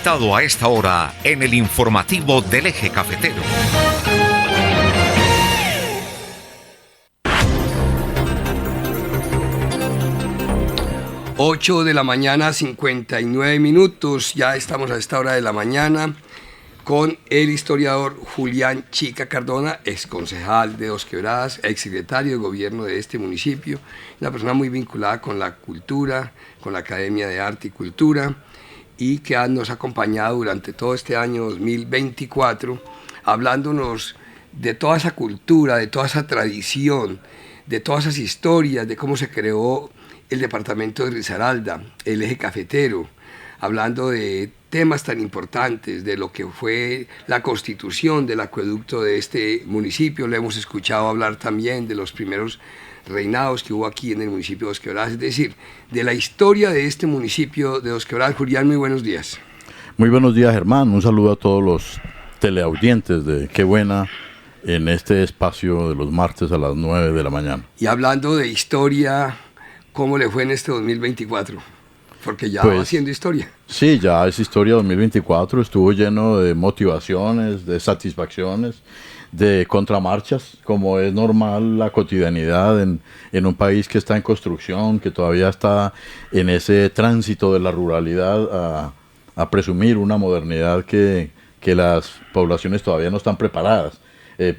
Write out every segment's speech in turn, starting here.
conectado a esta hora en el informativo del Eje Cafetero. Ocho de la mañana, 59 minutos. Ya estamos a esta hora de la mañana con el historiador Julián Chica Cardona, exconcejal de Dos Quebradas, exsecretario de gobierno de este municipio, una persona muy vinculada con la cultura, con la Academia de Arte y Cultura, y que nos ha acompañado durante todo este año 2024, hablándonos de toda esa cultura, de toda esa tradición, de todas esas historias, de cómo se creó el departamento de Risaralda, el Eje Cafetero, hablando de temas tan importantes, de lo que fue la constitución del acueducto de este municipio. Le hemos escuchado hablar también de los primeros reinados que hubo aquí en el municipio de Dos Quebradas, es decir, de la historia de este municipio de Dos Quebradas. Julián, muy buenos días. Muy buenos días, Germán. Un saludo a todos los teleaudientes de Qué Buena en este espacio de los martes a las 9 de la mañana. Y hablando de historia, ¿cómo le fue en este 2024? Porque ya va haciendo historia. Sí, ya es historia 2024, estuvo lleno de motivaciones, de satisfacciones, de contramarchas, como es normal la cotidianidad en un país que está en construcción, que todavía está en ese tránsito de la ruralidad a presumir una modernidad que las poblaciones todavía no están preparadas.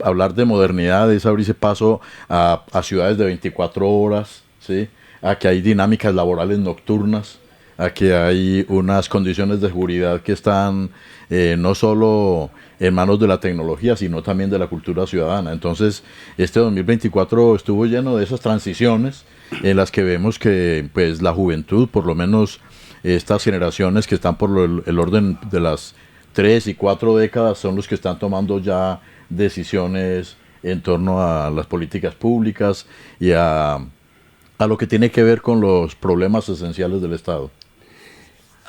Hablar de modernidad es abrirse paso a ciudades de 24 horas, ¿sí? A que hay dinámicas laborales nocturnas, a que hay unas condiciones de seguridad que están no solo en manos de la tecnología, sino también de la cultura ciudadana. Entonces, este 2024 estuvo lleno de esas transiciones en las que vemos que pues, la juventud, por lo menos estas generaciones que están por el orden de las 3 y 4 décadas, son los que están tomando ya decisiones en torno a las políticas públicas y a lo que tiene que ver con los problemas esenciales del Estado.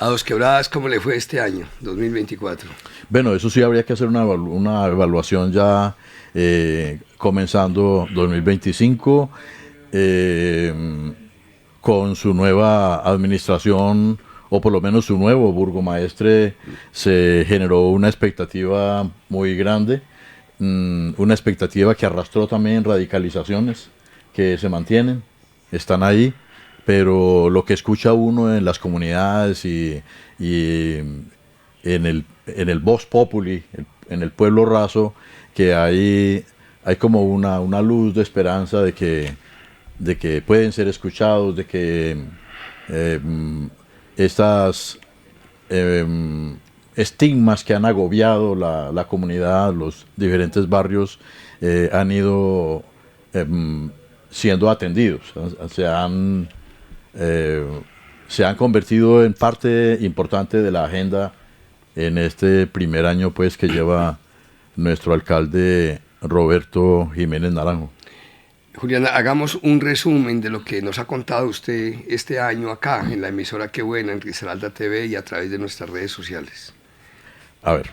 A Dos Quebradas, ¿cómo le fue este año, 2024? Bueno, eso sí habría que hacer una evaluación ya comenzando 2025, con su nueva administración, o por lo menos su nuevo burgomaestre. Se generó una expectativa muy grande, una expectativa que arrastró también radicalizaciones que se mantienen, están ahí, pero lo que escucha uno en las comunidades y en el vox populi, en el pueblo raso, que hay como una luz de esperanza de que pueden ser escuchados, de que estas estigmas que han agobiado la comunidad, los diferentes barrios, han ido siendo atendidos, se han convertido en parte importante de la agenda en este primer año pues que lleva nuestro alcalde Roberto Jiménez Naranjo. Juliana, hagamos un resumen de lo que nos ha contado usted este año acá en la emisora Qué Buena, en Risaralda TV y a través de nuestras redes sociales. A ver,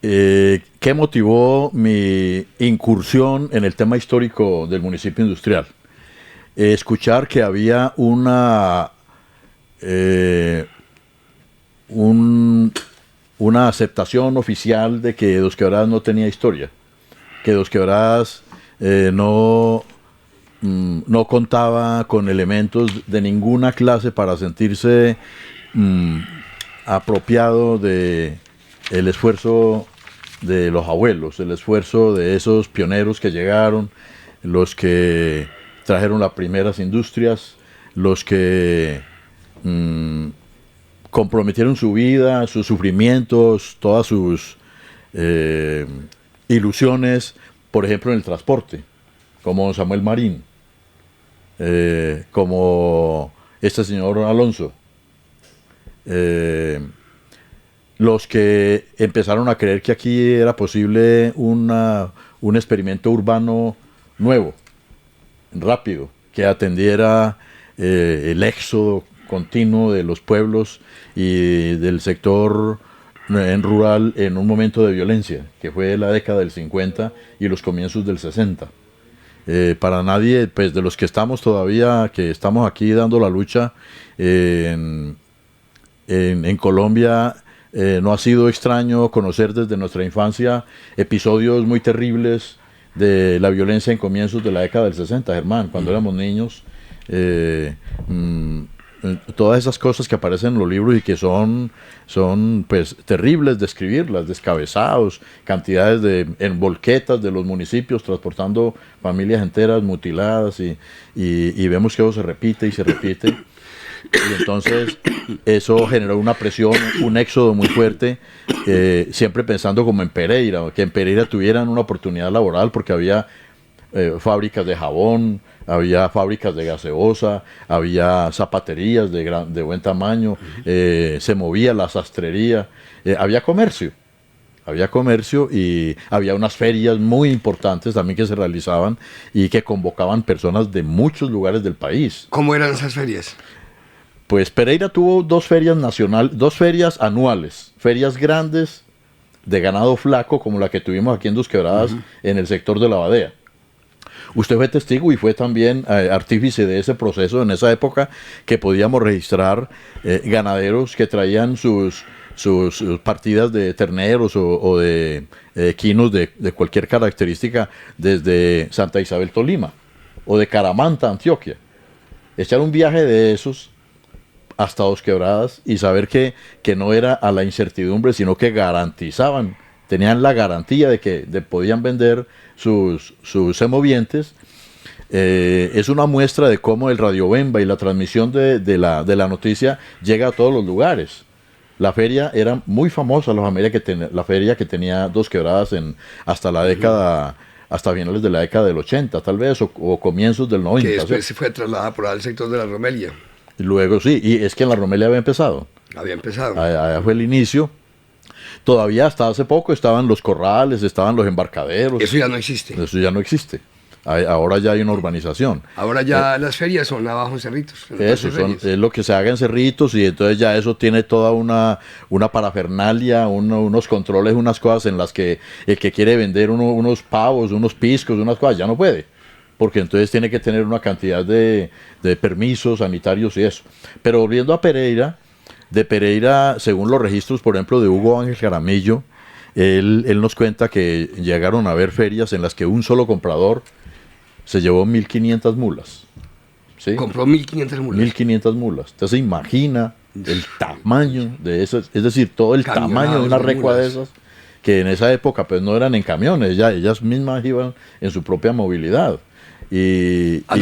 ¿qué motivó mi incursión en el tema histórico del municipio industrial? Escuchar que había una aceptación oficial de que Dos Quebradas no tenía historia, que Dos Quebradas no contaba con elementos de ninguna clase para sentirse apropiado de el esfuerzo de los abuelos, el esfuerzo de esos pioneros que llegaron, los que trajeron las primeras industrias, los que comprometieron su vida, sus sufrimientos, todas sus ilusiones, por ejemplo en el transporte, como Samuel Marín, como este señor Alonso, los que empezaron a creer que aquí era posible un experimento urbano nuevo, rápido, que atendiera el éxodo continuo de los pueblos y del sector en rural en un momento de violencia, que fue la década del 50 y los comienzos del 60. Para nadie, pues de los que estamos todavía, que estamos aquí dando la lucha en Colombia, no ha sido extraño conocer desde nuestra infancia episodios muy terribles de la violencia en comienzos de la década del 60, Germán, cuando éramos niños. eh, mm, Todas esas cosas que aparecen en los libros y que son pues terribles de escribirlas, descabezados, cantidades en volquetas de los municipios transportando familias enteras mutiladas y vemos que eso se repite y se repite. Y entonces eso generó una presión, un éxodo muy fuerte, siempre pensando como en Pereira, que en Pereira tuvieran una oportunidad laboral porque había fábricas de jabón, había fábricas de gaseosa, había zapaterías de buen tamaño, se movía la sastrería, había comercio y había unas ferias muy importantes también que se realizaban y que convocaban personas de muchos lugares del país. ¿Cómo eran esas ferias? Pues Pereira tuvo dos ferias anuales, ferias grandes de ganado flaco como la que tuvimos aquí en Dos Quebradas, en el sector de la Badea. Usted fue testigo y fue también artífice de ese proceso en esa época, que podíamos registrar ganaderos que traían sus partidas de terneros o de equinos de cualquier característica desde Santa Isabel, Tolima, o de Caramanta, Antioquia. Echar un viaje de esos hasta Dos Quebradas y saber que no era a la incertidumbre, sino que garantizaban, tenían la garantía de que podían vender sus semovientes, es una muestra de cómo el radiobemba y la transmisión de la noticia llega a todos los lugares. La feria era muy famosa, la feria que tenía Dos Quebradas hasta la década, hasta finales de la década del 80 tal vez, o comienzos del 90. Que después se fue trasladada por al sector de la Romelia. Y luego sí, y es que en la Romelia había empezado. Había empezado. Allá fue el inicio. Todavía hasta hace poco estaban los corrales, estaban los embarcaderos. Eso ya no existe. Eso ya no existe. Ahora ya hay una urbanización. Ahora ya las ferias son abajo en Cerritos. Eso es lo que se haga en Cerritos, y entonces ya eso tiene toda una parafernalia, unos controles, unas cosas en las que el que quiere vender unos pavos, unos piscos, unas cosas, ya no puede. Porque entonces tiene que tener una cantidad de permisos sanitarios y eso. Pero volviendo a Pereira, de Pereira, según los registros, por ejemplo, de Hugo Ángel Jaramillo, él nos cuenta que llegaron a haber ferias en las que un solo comprador se llevó 1.500 mulas. ¿Sí? Compró 1.500 mulas. 1.500 mulas. Entonces se imagina el tamaño de esas, es decir, todo el tamaño de una recua de esas, que en esa época pues no eran en camiones, ellas mismas iban en su propia movilidad. No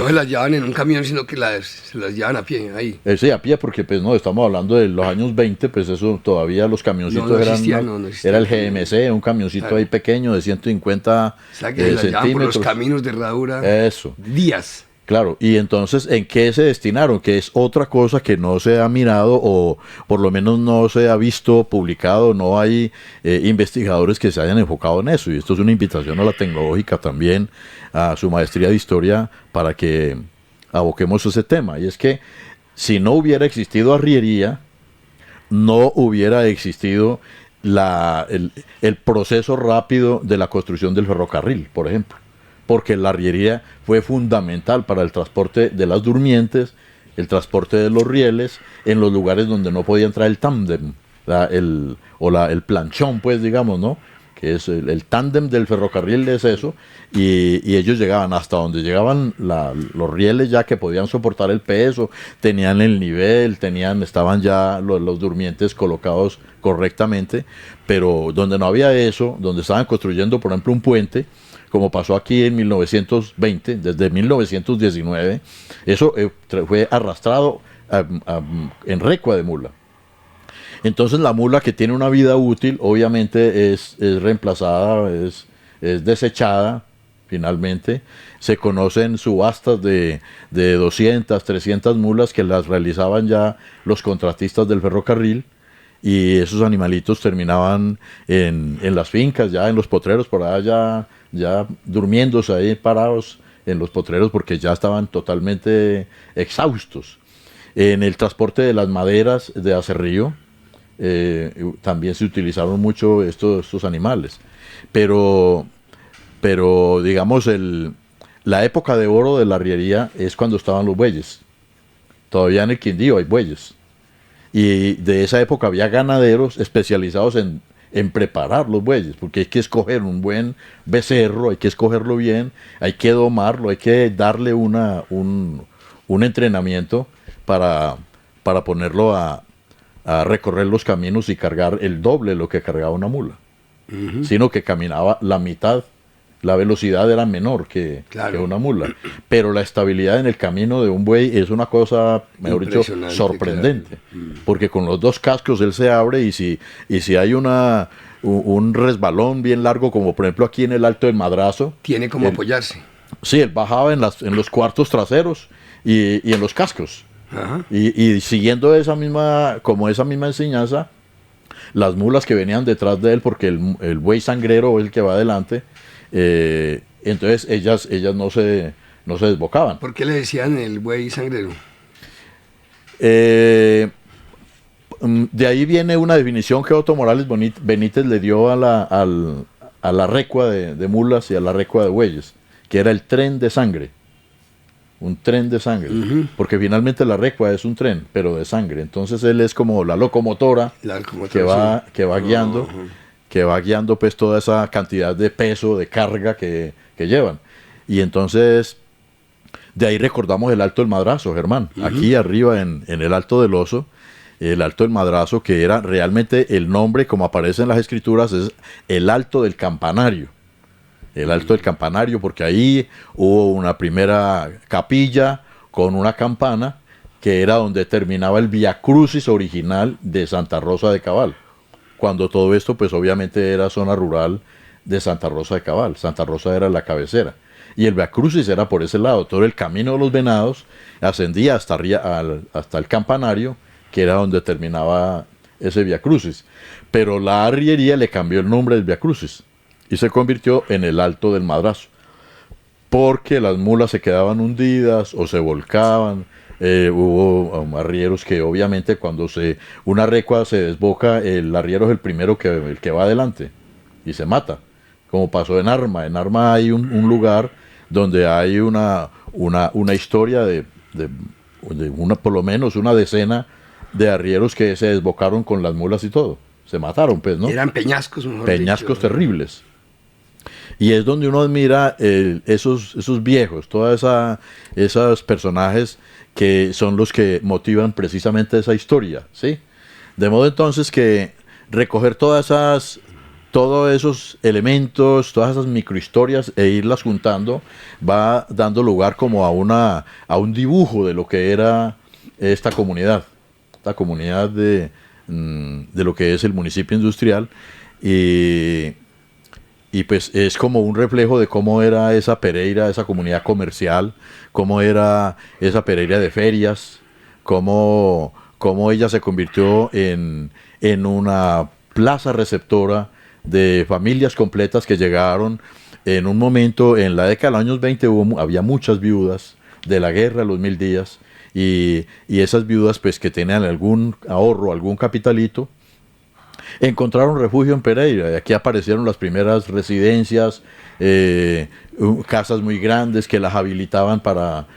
se las llevaban en un camión, sino que se las llevaban a pie ahí. Sí, a pie, porque pues no, estamos hablando de los años 20, pues eso todavía los camioncitos no existía, era el GMC, un camioncito ahí pequeño de 150 o sea, que se las llevaban por los caminos de herradura. Eso. Días. Claro, y entonces, ¿en qué se destinaron? Que es otra cosa que no se ha mirado, o por lo menos no se ha visto publicado, no hay investigadores que se hayan enfocado en eso, y esto es una invitación a la tecnológica también, a su maestría de historia, para que aboquemos ese tema. Y es que si no hubiera existido arriería, no hubiera existido el proceso rápido de la construcción del ferrocarril, por ejemplo, porque la arriería fue fundamental para el transporte de las durmientes, el transporte de los rieles en los lugares donde no podía entrar el tándem, el planchón, pues digamos, ¿no? Que es el tándem del ferrocarril, es eso, y ellos llegaban hasta donde llegaban los rieles, ya que podían soportar el peso, tenían el nivel, estaban ya los durmientes colocados correctamente, pero donde no había eso, donde estaban construyendo, por ejemplo, un puente, como pasó aquí en 1920, desde 1919, eso fue arrastrado en recua de mula. Entonces la mula, que tiene una vida útil, obviamente es reemplazada, es desechada finalmente. Se conocen subastas de 200, 300 mulas que las realizaban ya los contratistas del ferrocarril, y esos animalitos terminaban en las fincas, ya en los potreros, por allá ya durmiéndose ahí parados en los potreros, porque ya estaban totalmente exhaustos. En el transporte de las maderas de aserrío, también se utilizaron mucho estos animales, pero digamos la época de oro de la arriería es cuando estaban los bueyes. Todavía en el Quindío hay bueyes, Y de esa época había ganaderos especializados en preparar los bueyes, porque hay que escoger un buen becerro, hay que escogerlo bien, hay que domarlo, hay que darle un entrenamiento para ponerlo a recorrer los caminos y cargar el doble de lo que cargaba una mula. Sino que caminaba la mitad, la velocidad era menor que una mula. Pero la estabilidad en el camino de un buey es una cosa, mejor dicho, sorprendente. Claro. Porque con los dos cascos él se abre y si hay un resbalón bien largo, como por ejemplo aquí en el Alto del Madrazo. Tiene como apoyarse. Sí, él bajaba en los cuartos traseros y en los cascos. Ajá. Y siguiendo esa misma enseñanza, las mulas que venían detrás de él, porque el buey sangrero es el que va adelante, entonces ellas no se desbocaban. ¿Por qué le decían el buey sangrero? De ahí viene una definición que Otto Morales Benítez le dio a la recua de mulas y a la recua de bueyes, que era el tren de sangre. Un tren de sangre, porque finalmente la recua es un tren, pero de sangre. Entonces él es como la locomotora que va guiando pues toda esa cantidad de peso, de carga que llevan. Y entonces de ahí recordamos el Alto del Madrazo, Germán. Aquí arriba en el Alto del Oso, el Alto del Madrazo, que era realmente el nombre, como aparece en las escrituras, es el Alto del Campanario. El Alto del Campanario, porque ahí hubo una primera capilla con una campana que era donde terminaba el Vía Crucis original de Santa Rosa de Cabal, cuando todo esto pues obviamente era zona rural de Santa Rosa de Cabal. Santa Rosa era la cabecera y el Vía Crucis era por ese lado. Todo el camino de los Venados ascendía hasta el Campanario, que era donde terminaba ese Vía Crucis, pero la arriería le cambió el nombre del Vía Crucis y se convirtió en el Alto del Madrazo, porque las mulas se quedaban hundidas o se volcaban. Hubo arrieros que obviamente cuando una recua se desboca, el arriero es el primero el que va adelante y se mata, como pasó en Arma. En Arma hay un lugar donde hay una historia de por lo menos una decena de arrieros que se desbocaron con las mulas y todo. Se mataron, pues, ¿no? Eran peñascos, peñascos terribles. Y es donde uno admira esos viejos, todos esos personajes que son los que motivan precisamente esa historia, ¿sí? De modo entonces que recoger todos esos elementos, todas esas microhistorias e irlas juntando va dando lugar como a un dibujo de lo que era esta comunidad de lo que es el municipio industrial. Y pues es como un reflejo de cómo era esa Pereira, esa comunidad comercial, cómo era esa Pereira de ferias, cómo ella se convirtió en una plaza receptora de familias completas que llegaron en un momento, en la década de los años 20 había muchas viudas de la guerra de los 1000 días, y esas viudas pues que tenían algún ahorro, algún capitalito, encontraron refugio en Pereira. Y aquí aparecieron las primeras residencias, casas muy grandes que las habilitaban para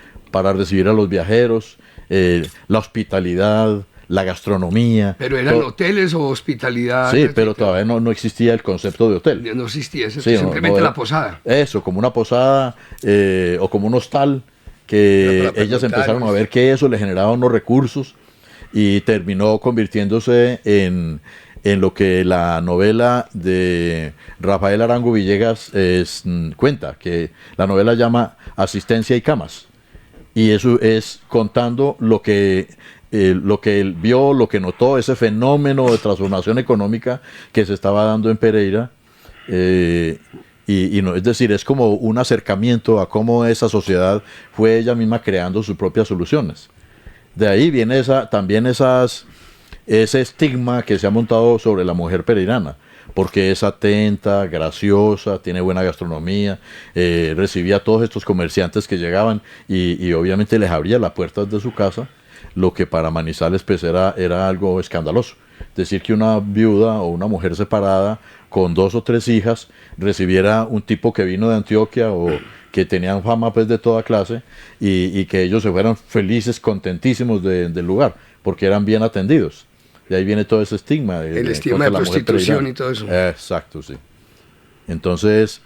recibir a los viajeros, la hospitalidad, la gastronomía. ¿Pero eran hoteles o hospitalidad? Sí, pero todavía no existía el concepto de hotel. No existía, simplemente la posada. Eso, como una posada o como un hostal, que ellas empezaron a ver que eso le generaba unos recursos y terminó convirtiéndose en lo que la novela de Rafael Arango Villegas cuenta, que la novela llama Asistencia y Camas. Y eso es contando lo que él vio, lo que notó, ese fenómeno de transformación económica que se estaba dando en Pereira. No, es decir, es como un acercamiento a cómo esa sociedad fue ella misma creando sus propias soluciones. De ahí viene también ese estigma que se ha montado sobre la mujer pereirana, porque es atenta, graciosa, tiene buena gastronomía, recibía a todos estos comerciantes que llegaban y obviamente les abría las puertas de su casa, lo que para Manizales pues era algo escandaloso. Decir que una viuda o una mujer separada con 2 o 3 hijas recibiera un tipo que vino de Antioquia o que tenían fama pues de toda clase y que ellos se fueran felices, contentísimos del lugar. porque eran bien atendidos. De ahí viene todo ese estigma. El estigma de prostitución y todo eso. Exacto, sí. Entonces,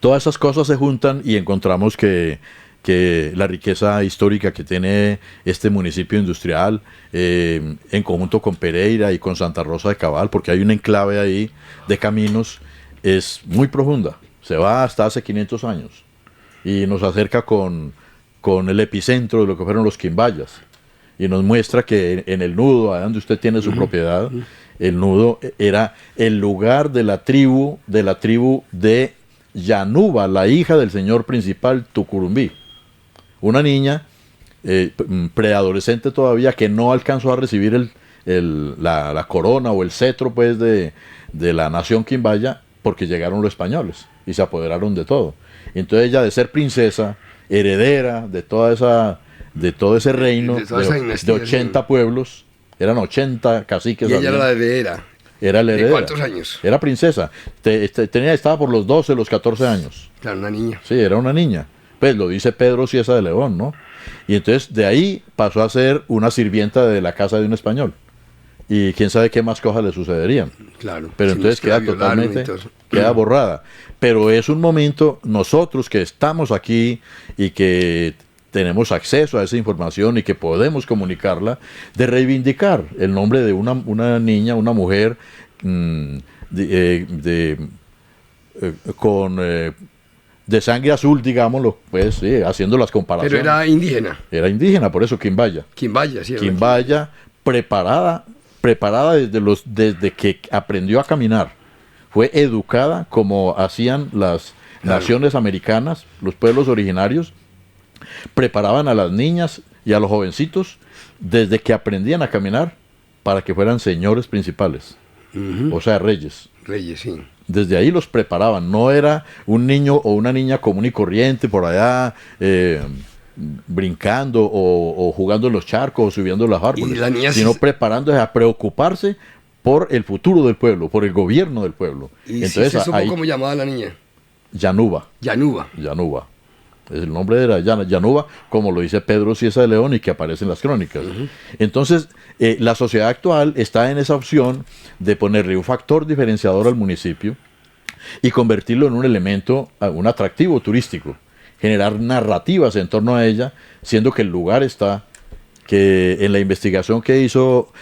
todas esas cosas se juntan y encontramos que la riqueza histórica que tiene este municipio industrial, en conjunto con Pereira y con Santa Rosa de Cabal, porque hay un enclave ahí de caminos, es muy profunda. Se va hasta hace 500 años y nos acerca con el epicentro de lo que fueron los Quimbayas. Y nos muestra que en el nudo, allá donde usted tiene su propiedad, el nudo era el lugar de la tribu de Yanuba, la hija del señor principal Tucurumbí. Una niña preadolescente todavía que no alcanzó a recibir la corona o el cetro pues de la nación Quimbaya, porque llegaron los españoles y se apoderaron de todo. Entonces ella, de ser princesa, heredera de todo ese reino de 80 pueblos, eran 80 caciques. Y ella era la heredera. Era la heredera. ¿De cuántos años? Era princesa. Estaba por los 12, los 14 años. Claro, una niña. Sí, era una niña. Pues lo dice Pedro Cieza de León, ¿no? Y entonces de ahí pasó a ser una sirvienta de la casa de un español. Y quién sabe qué más cosas le sucederían. Claro. Pero entonces queda totalmente, queda borrada. Pero es un momento, nosotros que estamos aquí y que tenemos acceso a esa información y que podemos comunicarla, de reivindicar el nombre de una niña, una mujer de sangre azul, digámoslo, pues sí, haciendo las comparaciones. Pero era indígena. Era indígena, por eso Quimbaya. Quimbaya, sí. Quimbaya, preparada desde que aprendió a caminar. Fue educada como hacían las naciones americanas, los pueblos originarios. Preparaban a las niñas y a los jovencitos desde que aprendían a caminar para que fueran señores principales, o sea, reyes. Reyes, sí. Desde ahí los preparaban, no era un niño o una niña común y corriente por allá brincando o jugando en los charcos o subiendo los árboles, sino preparándose a preocuparse por el futuro del pueblo, por el gobierno del pueblo. ¿Y entonces, si se supo cómo llamaba la niña? Yanuba. Yanuba. El nombre era Yanuba, como lo dice Pedro Cieza de León y que aparece en las crónicas. Entonces, la sociedad actual está en esa opción de ponerle un factor diferenciador al municipio y convertirlo en un elemento, un atractivo turístico, generar narrativas en torno a ella, siendo que el lugar está, que en la investigación que hizo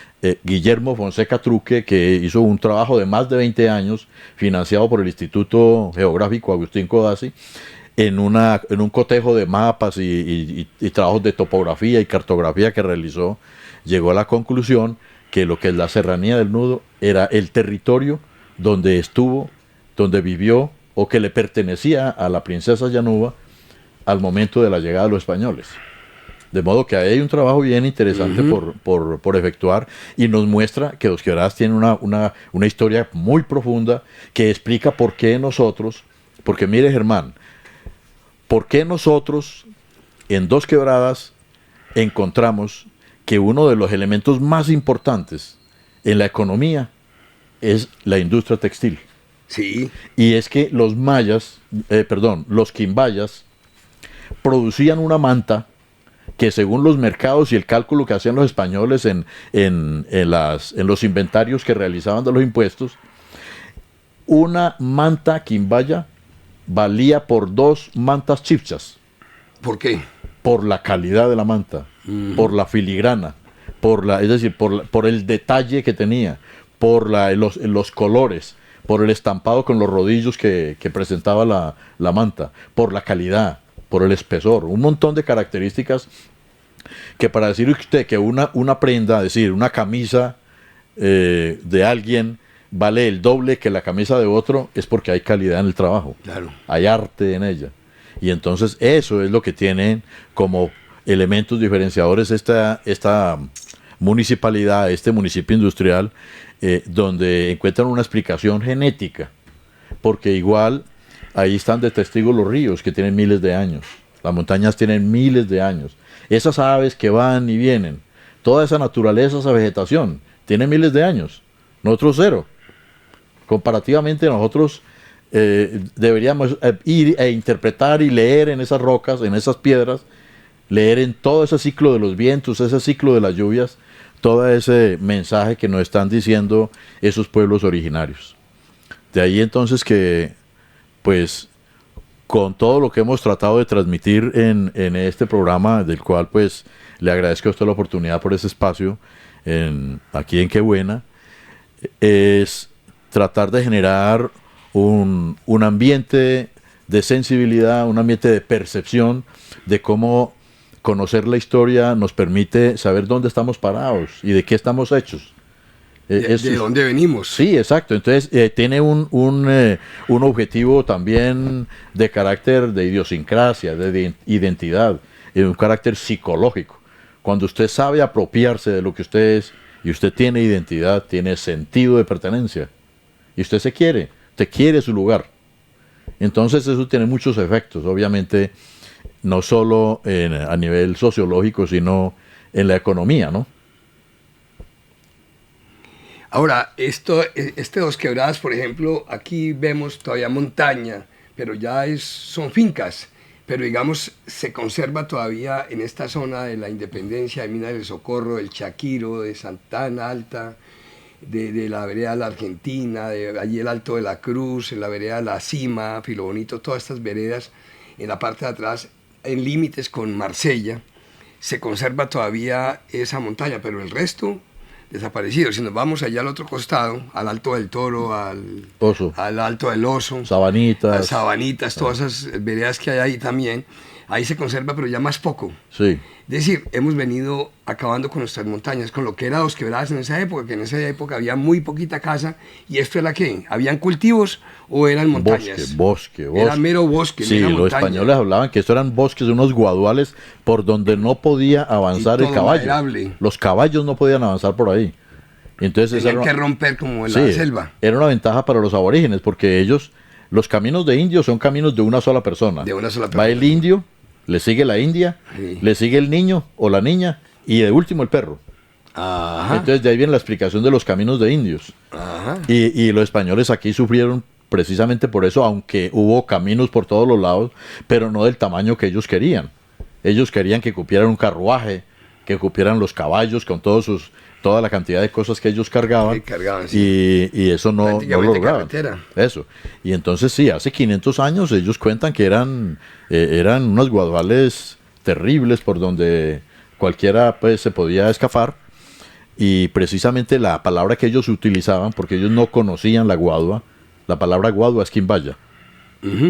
Guillermo Fonseca Truque, que hizo un trabajo de más de 20 años, financiado por el Instituto Geográfico Agustín Codazzi, en un cotejo de mapas y trabajos de topografía y cartografía que realizó, llegó a la conclusión que lo que es la serranía del Nudo era el territorio donde estuvo, donde vivió o que le pertenecía a la princesa Yanuba al momento de la llegada de los españoles. De modo que ahí hay un trabajo bien interesante por efectuar y nos muestra que Dos Quebradas tiene una historia muy profunda que explica por qué nosotros, porque mire Germán, ¿por qué nosotros en Dos Quebradas encontramos que uno de los elementos más importantes en la economía es la industria textil? Sí. Y es que los los quimbayas producían una manta que, según los mercados y el cálculo que hacían los españoles en los inventarios que realizaban de los impuestos, una manta quimbaya valía por 2 mantas chipchas. ¿Por qué? Por la calidad de la manta, por la filigrana, es decir, por el detalle que tenía, por los colores, por el estampado con los rodillos que presentaba la manta, por la calidad, por el espesor, un montón de características que, para decir usted que una prenda, es decir, una camisa de alguien vale el doble que la camisa de otro, es porque hay calidad en el trabajo. Claro. Hay arte en ella. Y entonces eso es lo que tienen como elementos diferenciadores esta municipalidad, este municipio industrial, donde encuentran una explicación genética. Porque igual ahí están de testigos los ríos, que tienen miles de años. Las montañas tienen miles de años. Esas aves que van y vienen, toda esa naturaleza, esa vegetación, tiene miles de años. Nosotros 0. Comparativamente nosotros deberíamos ir e interpretar y leer en esas rocas, en esas piedras, leer en todo ese ciclo de los vientos, ese ciclo de las lluvias, todo ese mensaje que nos están diciendo esos pueblos originarios. De ahí entonces que, pues, con todo lo que hemos tratado de transmitir en este programa, del cual pues le agradezco a usted la oportunidad por ese espacio aquí en Qué Buena, es tratar de generar un ambiente de sensibilidad, un ambiente de percepción de cómo conocer la historia nos permite saber dónde estamos parados y de qué estamos hechos. ¿De dónde venimos? Sí, exacto. Entonces tiene un objetivo también de carácter de idiosincrasia, de identidad, un carácter psicológico. Cuando usted sabe apropiarse de lo que usted es y usted tiene identidad, tiene sentido de pertenencia y usted se quiere, te quiere su lugar. Entonces eso tiene muchos efectos, obviamente, no solo a nivel sociológico, sino en la economía, ¿no? Ahora, este Dos Quebradas, por ejemplo, aquí vemos todavía montaña, pero ya son fincas, pero digamos, se conserva todavía en esta zona de la Independencia, de Minas del Socorro, del Chaquiro, de Santana Alta, de la vereda La Argentina, de allí el Alto de la Cruz, en la vereda La Cima, Filo Bonito, todas estas veredas, en la parte de atrás, en límites con Marsella, se conserva todavía esa montaña, pero el resto desaparecido. Si nos vamos allá al otro costado, al Alto del Toro, al Alto del Oso, Sabanitas, todas esas veredas que hay ahí también, ahí se conserva, pero ya más poco. Sí. Es decir, hemos venido acabando con nuestras montañas, con lo que era Dos Quebradas en esa época, que en esa época había muy poquita casa, y esto era ¿qué? ¿Habían cultivos o eran montañas? Bosque. Era mero bosque, sí, los españoles hablaban que esto eran bosques, unos guaduales por donde no podía avanzar el caballo. Maderable. Los caballos no podían avanzar por ahí. Entonces tenían que romper como en la selva. Era una ventaja para los aborígenes, porque ellos, los caminos de indios son caminos de una sola persona. De una sola persona. Va el indio, le sigue la india, sí, le sigue el niño o la niña, y de último el perro. Ajá. Entonces de ahí viene la explicación de los caminos de indios. Ajá. Y los españoles aquí sufrieron precisamente por eso, aunque hubo caminos por todos los lados, pero no del tamaño que ellos querían. Ellos querían que cupieran un carruaje, que cupieran los caballos con toda la cantidad de cosas que ellos cargaban, sí. y eso no lo lograban. Eso. Y entonces sí, hace 500 años ellos cuentan que eran unos guaduales terribles por donde cualquiera pues se podía escapar, y precisamente la palabra que ellos utilizaban, porque ellos no conocían la guadua, la palabra guadua es quimbaya.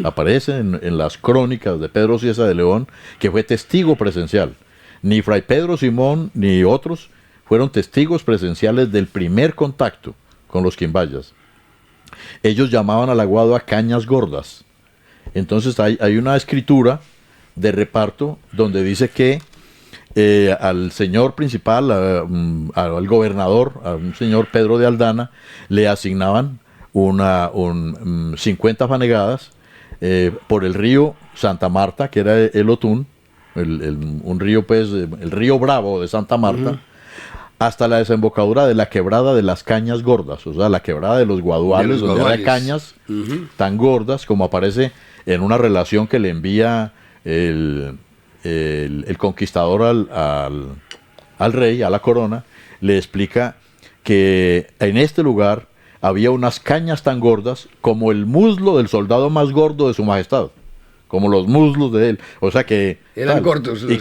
Aparece en las crónicas de Pedro Cieza de León, que fue testigo presencial. Ni Fray Pedro Simón ni otros fueron testigos presenciales del primer contacto con los quimbayas. Ellos llamaban a la guadua cañas gordas. Entonces hay una escritura de reparto donde dice que al señor principal, al gobernador, a un señor Pedro de Aldana, le asignaban 50 fanegadas por el río Santa Marta, que era el Otún, un río, pues, el río Bravo de Santa Marta, hasta la desembocadura de la quebrada de las Cañas Gordas, o sea, la quebrada de los guaduales, donde había cañas tan gordas, como aparece en una relación que le envía el conquistador al rey, a la corona. Le explica que en este lugar había unas cañas tan gordas como el muslo del soldado más gordo de su majestad, como los muslos de él, o sea que eran cortos y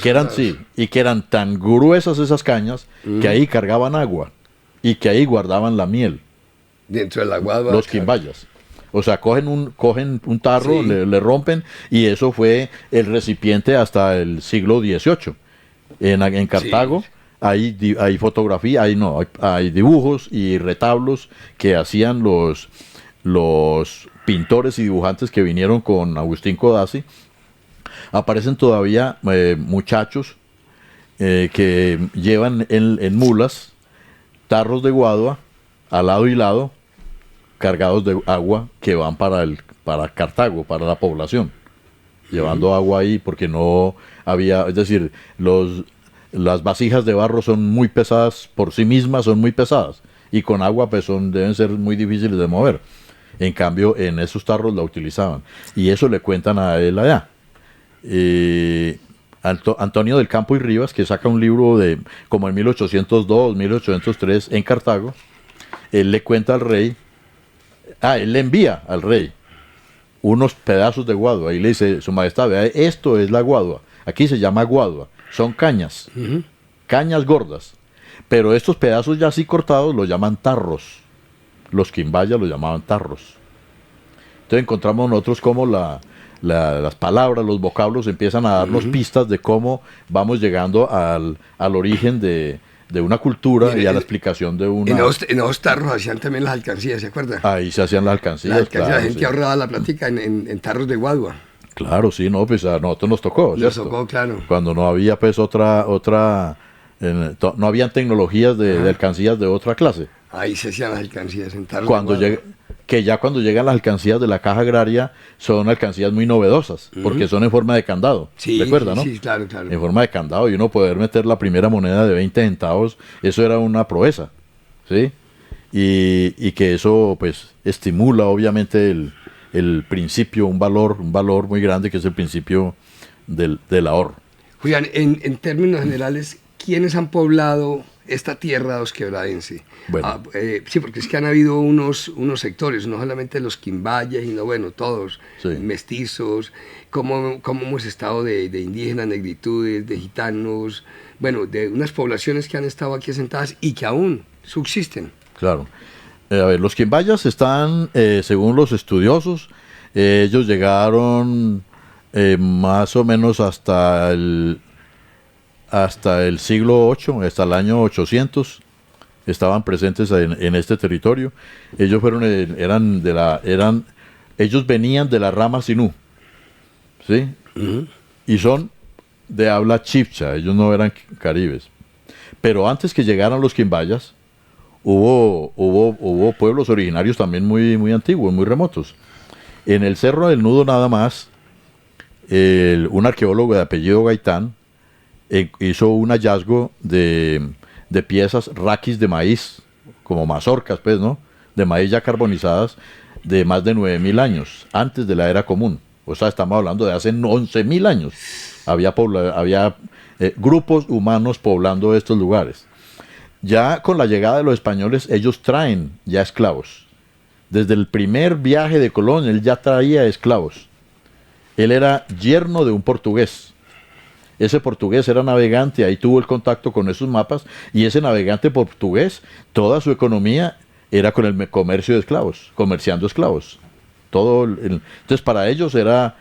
que eran tan gruesas esas cañas que ahí cargaban agua y que ahí guardaban la miel dentro del agua, los quimbayas. O sea, cogen un tarro, le rompen, y eso fue el recipiente hasta el siglo XVIII. En Cartago hay fotografía, hay dibujos y retablos que hacían los pintores y dibujantes que vinieron con Agustín Codazzi. Aparecen todavía muchachos que llevan en mulas tarros de guadua al lado y lado, cargados de agua, que van para Cartago, para la población, llevando agua ahí, porque no había, es decir, las vasijas de barro son muy pesadas por sí mismas, son muy pesadas, y con agua pues deben ser muy difíciles de mover. En cambio, en esos tarros la utilizaban, y eso le cuentan a él allá. Antonio del Campo y Rivas, que saca un libro de como en 1802, 1803 en Cartago. Él le cuenta al rey, él le envía al rey unos pedazos de guadua y le dice: Su Majestad, vea, esto es la guadua, aquí se llama guadua, son cañas, cañas gordas, pero estos pedazos ya así cortados los llaman tarros, los quimbayas los llamaban tarros. Entonces encontramos nosotros cómo las palabras, los vocablos empiezan a darnos pistas de cómo vamos llegando al origen de una cultura y a la explicación de una... En los tarros hacían también las alcancías, ¿se acuerda? Ahí se hacían las alcancías, claro, la gente ahorraba la plática en tarros de guadua. Claro, sí, no, pues a nosotros nos tocó, ¿cierto? Nos tocó, claro. Cuando no había pues no habían tecnologías de alcancías de otra clase. Ahí se hacían las alcancías en tarros de guadua. Que ya cuando llegan las alcancías de la caja agraria son alcancías muy novedosas, porque son en forma de candado, sí, ¿recuerda, no? Sí, claro. En forma de candado, y uno poder meter la primera moneda de 20 centavos, eso era una proeza, ¿sí? Y que eso pues estimula obviamente el principio, un valor muy grande, que es el principio del ahorro. Julián, en términos generales, ¿quiénes han poblado esta tierra dosquebradense? Bueno. Sí, porque es que han habido unos sectores, no solamente los quimbayas, sino bueno, todos, Sí. mestizos, cómo hemos estado de indígenas, negritudes, de gitanos, bueno, de unas poblaciones que han estado aquí asentadas y que aún subsisten. Claro. A ver, los quimbayas están, según los estudiosos, ellos llegaron más o menos hasta el siglo VIII, hasta el año 800, estaban presentes en este territorio. Ellos ellos venían de la rama Sinú, ¿sí? Y son de habla chibcha, ellos no eran caribes. Pero antes que llegaran los quimbayas, hubo pueblos originarios también muy, muy antiguos, muy remotos. En el Cerro del Nudo nada más, un arqueólogo de apellido Gaitán hizo un hallazgo de piezas raquis de maíz, como mazorcas, pues, ¿no? De maíz ya carbonizadas, de más de 9.000 años, antes de la era común. O sea, estamos hablando de hace 11.000 años. Había grupos humanos poblando estos lugares. Ya con la llegada de los españoles, ellos traen ya esclavos. Desde el primer viaje de Colón, él ya traía esclavos. Él era yerno de un portugués. Ese portugués era navegante, ahí tuvo el contacto con esos mapas, y ese navegante portugués, toda su economía era con el comercio de esclavos, comerciando esclavos. Entonces para ellos era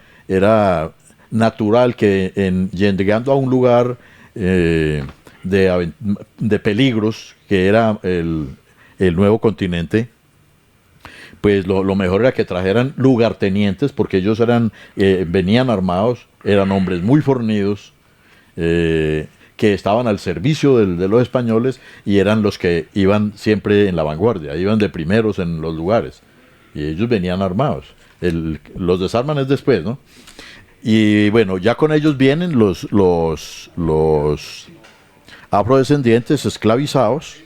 natural que llegando a un lugar de peligros, que era el nuevo continente, pues lo mejor era que trajeran lugartenientes, porque ellos venían armados, eran hombres muy fornidos, que estaban al servicio de los españoles, y eran los que iban siempre en la vanguardia, iban de primeros en los lugares, y ellos venían armados. Los desarman es después, ¿no? Y bueno, ya con ellos vienen los afrodescendientes esclavizados,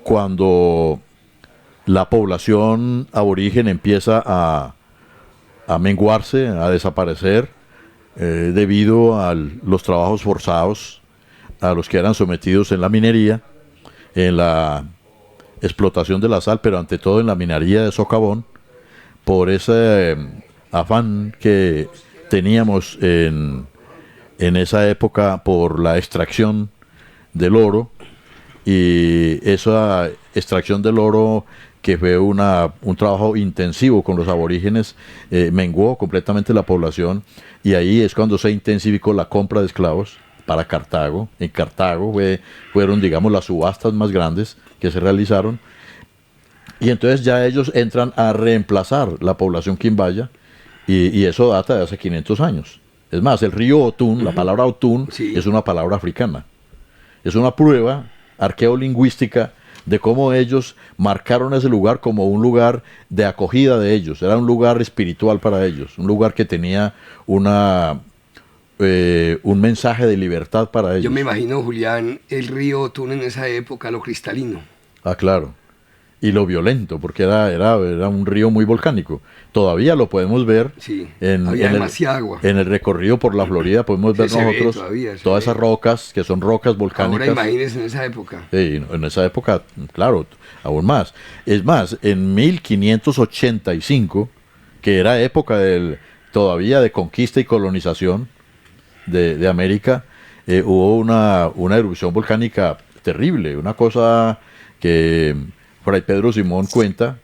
cuando la población aborigen empieza a menguarse, a desaparecer, debido a los trabajos forzados a los que eran sometidos en la minería, en la explotación de la sal, pero ante todo en la minería de socavón, por ese afán que teníamos en esa época por la extracción del oro, y esa extracción del oro, que fue un trabajo intensivo con los aborígenes, menguó completamente la población, y ahí es cuando se intensificó la compra de esclavos para Cartago. En Cartago fueron, digamos, las subastas más grandes que se realizaron, y entonces ya ellos entran a reemplazar la población quimbaya, y eso data de hace 500 años. Es más, el río Otún, la palabra Otún, sí, es una palabra africana. Es una prueba arqueolingüística de cómo ellos marcaron ese lugar como un lugar de acogida de ellos. Era un lugar espiritual para ellos, un lugar que tenía un mensaje de libertad para ellos. Yo me imagino, Julián, el río Otún en esa época, lo cristalino. Ah, claro. y lo violento, porque era un río muy volcánico. Todavía lo podemos ver Sí, en, había en demasiada agua. en el recorrido por la Florida, podemos ver Se ve nosotros todavía, se todas ve. esas rocas que son rocas volcánicas. Ahora imagínense en esa época. Sí, en esa época, claro, aún más. Es más, en 1585, que era época todavía de conquista y colonización de América, hubo una erupción volcánica terrible, una cosa que Fray Pedro Simón cuenta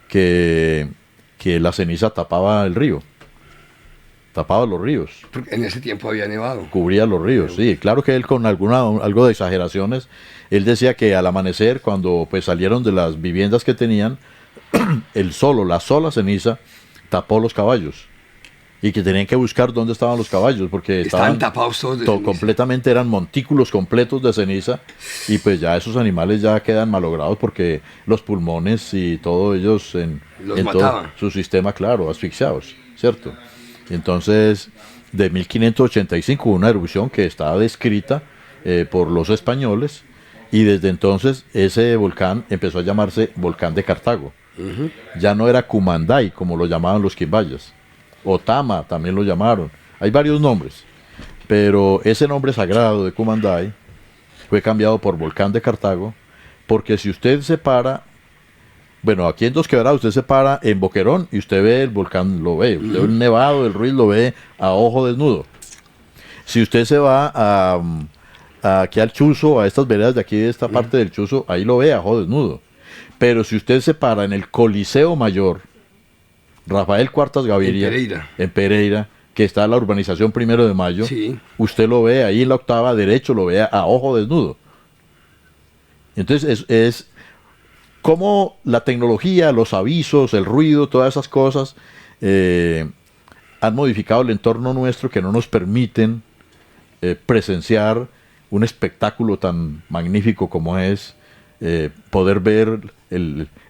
que la ceniza tapaba el río, tapaba los ríos. Porque en ese tiempo había nevado. Cubría los ríos, sí. Claro que él con algo de exageraciones, él decía que al amanecer, cuando pues salieron de las viviendas que tenían, la sola ceniza tapó los caballos. Y que tenían que buscar dónde estaban los caballos, porque Estaban tapados todos de ceniza. completamente, eran montículos completos de ceniza, y pues ya esos animales ya quedan malogrados porque los pulmones y todo ellos Los en todo mataban. su sistema, claro, asfixiados, ¿cierto? Entonces, de 1585 hubo una erupción que estaba descrita por los españoles, y desde entonces ese volcán empezó a llamarse Volcán de Cartago. Ya no era Cumandai, como lo llamaban los quimbayas. Otama también lo llamaron. Hay varios nombres, pero ese nombre sagrado de Cumandai fue cambiado por Volcán de Cartago, porque si usted se para, bueno, aquí en Dos Quebradas usted se para en Boquerón y usted ve el volcán, lo ve, usted ve el Nevado del Ruiz, lo ve a ojo desnudo. Si usted se va aquí al Chuzo, a estas veredas de aquí, de esta parte del Chuzo, ahí lo ve a ojo desnudo. Pero si usted se para en el Coliseo Mayor, Rafael Cuartas Gaviria, en Pereira, que está en la urbanización 1 de Mayo, Sí. usted lo ve ahí en la octava derecho, lo ve a ojo desnudo. Entonces es como la tecnología, los avisos, el ruido, todas esas cosas han modificado el entorno nuestro, que no nos permiten presenciar un espectáculo tan magnífico como es poder ver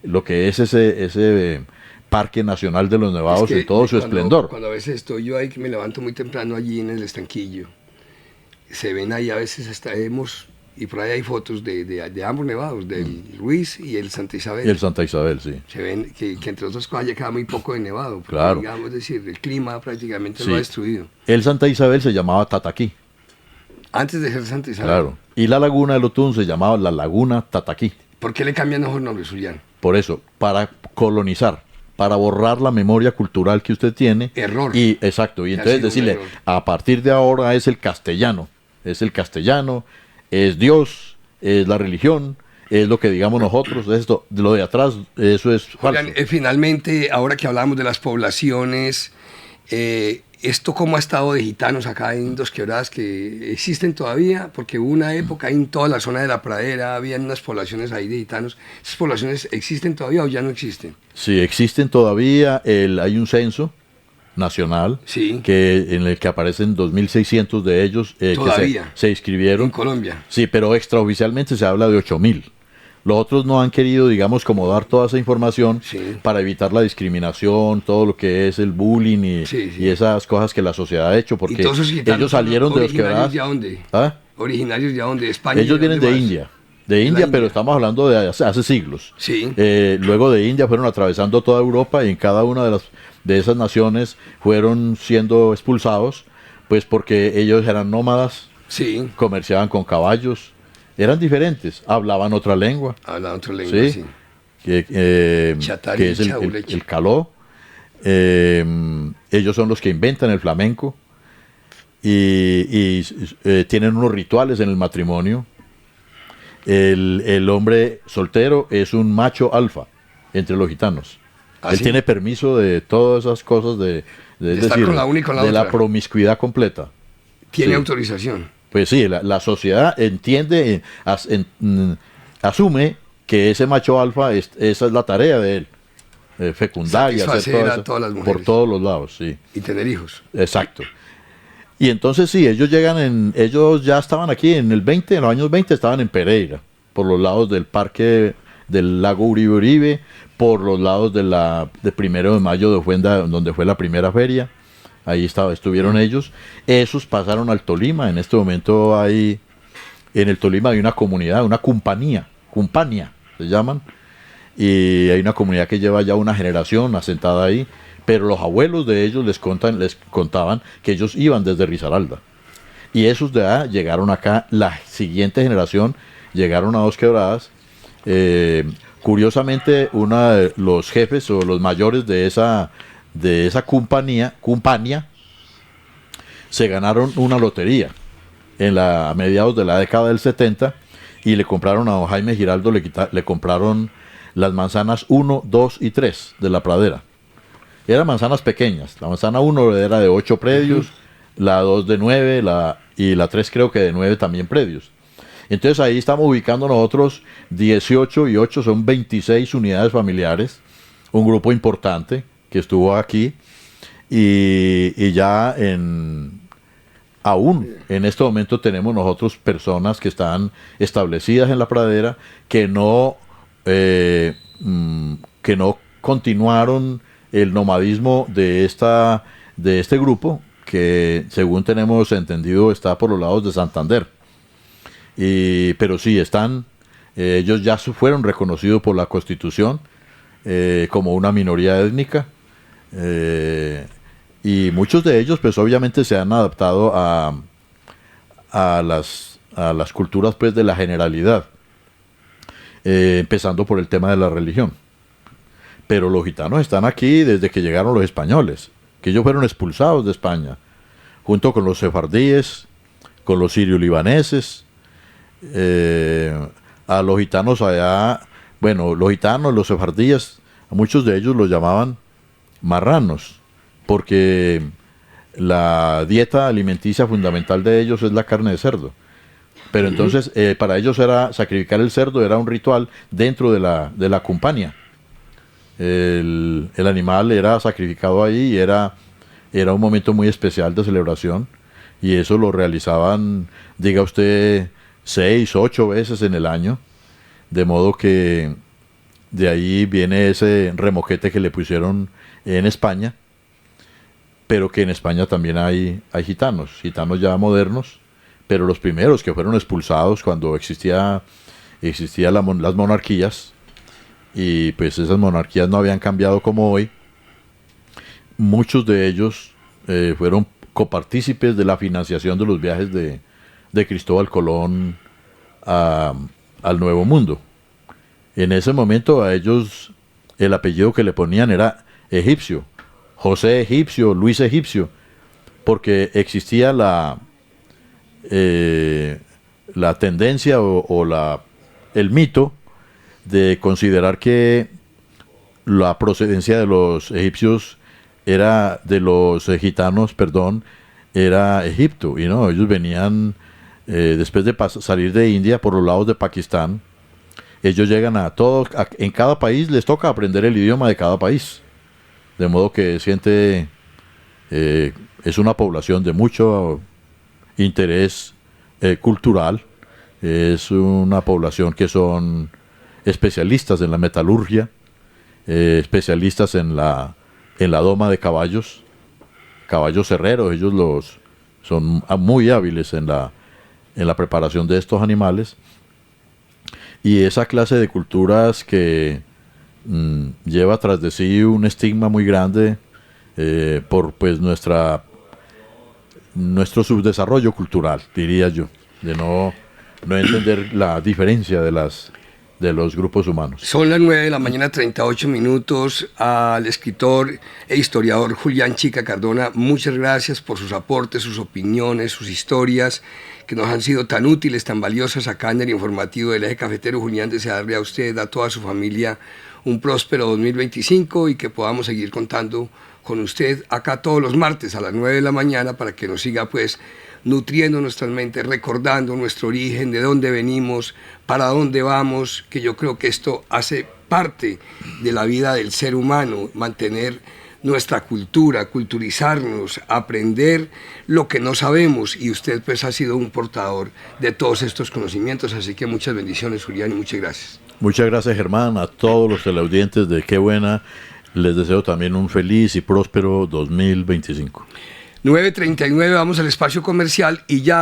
lo que es ese Parque Nacional de los Nevados en todo su esplendor. Cuando a veces estoy yo ahí, que me levanto muy temprano allí en el estanquillo, se ven ahí a veces y por ahí hay fotos de ambos nevados, del Ruiz y el Santa Isabel. Y el Santa Isabel, sí. Se ven que entre otras cosas ya queda muy poco de nevado, porque, Claro. digamos, es decir, el clima prácticamente Sí. lo ha destruido. El Santa Isabel se llamaba Tataquí, Antes de ser Santa Isabel. claro. Y la laguna del Otún se llamaba la Laguna Tataquí. ¿Por qué le cambian esos nombres, Julián? Por eso, para colonizar, para borrar la memoria cultural que usted tiene. Error. Y exacto, y Ha entonces sido un decirle, error. a partir de ahora es el castellano, es Dios, es la religión, es lo que digamos nosotros, esto, de lo de atrás, eso es falso. Julián, finalmente, ahora que hablamos de las poblaciones, ¿esto cómo ha estado de gitanos acá en Dos Quebradas que existen todavía? Porque hubo una época ahí en toda la zona de la pradera, habían unas poblaciones ahí de gitanos. ¿Esas poblaciones existen todavía o ya no existen? Sí, existen todavía, hay un censo nacional Sí. en el que aparecen 2.600 de ellos que Todavía. se inscribieron. En Colombia. Sí, pero extraoficialmente se habla de 8.000. Los otros no han querido, digamos, como dar toda esa información Sí. para evitar la discriminación, todo lo que es el bullying y, Sí, sí. y esas cosas que la sociedad ha hecho, ¿Y porque todos esos gitanos ellos salieron de Dos originarios Quebradas. de dónde? ¿Ah? ¿Originarios de dónde? ¿De España? Ellos vienen de dónde más? India. De India, pero estamos hablando de hace siglos. Sí. Luego de India fueron atravesando toda Europa y en cada una de esas naciones fueron siendo expulsados, pues porque ellos eran nómadas, Sí. comerciaban con caballos, eran diferentes, hablaban otra lengua, Hablan otra lengua, ¿sí? sí. Que es el caló. Ellos son los que inventan el flamenco y tienen unos rituales en el matrimonio. El hombre soltero es un macho alfa entre los gitanos. ¿Ah, Él sí? tiene permiso de todas esas cosas es estar decir, con la una y con la de la otra. promiscuidad completa. Tiene Sí. autorización. Pues sí, la sociedad entiende, asume que ese macho alfa, esa es la tarea de él, fecundar y hacer Satisfacer todo a eso todas las mujeres. por todos los lados, sí, Y tener hijos. exacto. Y entonces sí, ellos ellos ya estaban aquí en los años 20 estaban en Pereira, por los lados del parque del lago Uribe Uribe, por los lados de 1 de Mayo de Fuenda, donde fue la primera feria. Ahí estuvieron ellos. Esos pasaron al Tolima. En este momento en el Tolima hay una comunidad, una compañía se llaman, y hay una comunidad que lleva ya una generación asentada ahí, pero los abuelos de ellos les contaban que ellos iban desde Risaralda. Y esos de allá llegaron acá, la siguiente generación llegaron a Dos Quebradas. Curiosamente, uno de los jefes o los mayores de esa compañía se ganaron una lotería a mediados de la década del 70 y le compraron a don Jaime Giraldo, le compraron las manzanas 1, 2 y 3 de la pradera. Eran manzanas pequeñas. La manzana 1 era de 8 predios, la 2 de 9 y la 3 creo que de 9 también predios. Entonces ahí estamos ubicando nosotros 18 y 8 son 26 unidades familiares, un grupo importante que estuvo aquí y ya aún en este momento tenemos nosotros personas que están establecidas en la pradera que no continuaron el nomadismo de este grupo que según tenemos entendido está por los lados de Santander. Pero sí están, ellos ya fueron reconocidos por la Constitución como una minoría étnica, y muchos de ellos pues obviamente se han adaptado a las culturas pues de la generalidad, empezando por el tema de la religión. Pero los gitanos están aquí desde que llegaron los españoles, que ellos fueron expulsados de España, junto con los sefardíes, con los sirio-libaneses. A los gitanos allá, bueno, los gitanos, los sefardíes, a muchos de ellos los llamaban marranos, porque la dieta alimenticia fundamental de ellos es la carne de cerdo. Pero entonces para ellos sacrificar el cerdo era un ritual dentro de la compañía. El animal era sacrificado ahí y era un momento muy especial de celebración, y eso lo realizaban, diga usted, 6, 8 veces en el año, de modo que de ahí viene ese remoquete que le pusieron en España, pero que en España también hay gitanos ya modernos, pero los primeros que fueron expulsados cuando existían las monarquías, y pues esas monarquías no habían cambiado como hoy. Muchos de ellos fueron copartícipes de la financiación de los viajes de Cristóbal Colón al Nuevo Mundo. En ese momento a ellos el apellido que le ponían era egipcio, José egipcio, Luis egipcio, porque existía la tendencia el mito de considerar que la procedencia de los egipcios era era Egipto, y no, ellos venían después de salir de India por los lados de Pakistán. Ellos llegan en cada país les toca aprender el idioma de cada país, de modo que es una población de mucho interés cultural, es una población que son especialistas en la metalurgia, especialistas en la doma de caballos herreros. Ellos son muy hábiles en la preparación de estos animales, y esa clase de culturas que lleva tras de sí un estigma muy grande por pues nuestro subdesarrollo cultural, diría yo, de no entender la diferencia de los grupos humanos. Son las 9 de la mañana, 38 minutos. Al escritor e historiador Julián Chica Cardona, muchas gracias por sus aportes, sus opiniones, sus historias, que nos han sido tan útiles, tan valiosas acá en el informativo del Eje Cafetero. Julián, desearle a usted, a toda su familia, un próspero 2025 y que podamos seguir contando con usted acá todos los martes a las 9 de la mañana para que nos siga pues nutriendo nuestras mentes, recordando nuestro origen, de dónde venimos, para dónde vamos, que yo creo que esto hace parte de la vida del ser humano, mantener nuestra cultura, culturizarnos, aprender lo que no sabemos, y usted pues ha sido un portador de todos estos conocimientos, así que muchas bendiciones, Julián, y muchas gracias. Muchas gracias, Germán, a todos los teleaudientes de Qué Buena. Les deseo también un feliz y próspero 2025. 9:39, vamos al espacio comercial y ya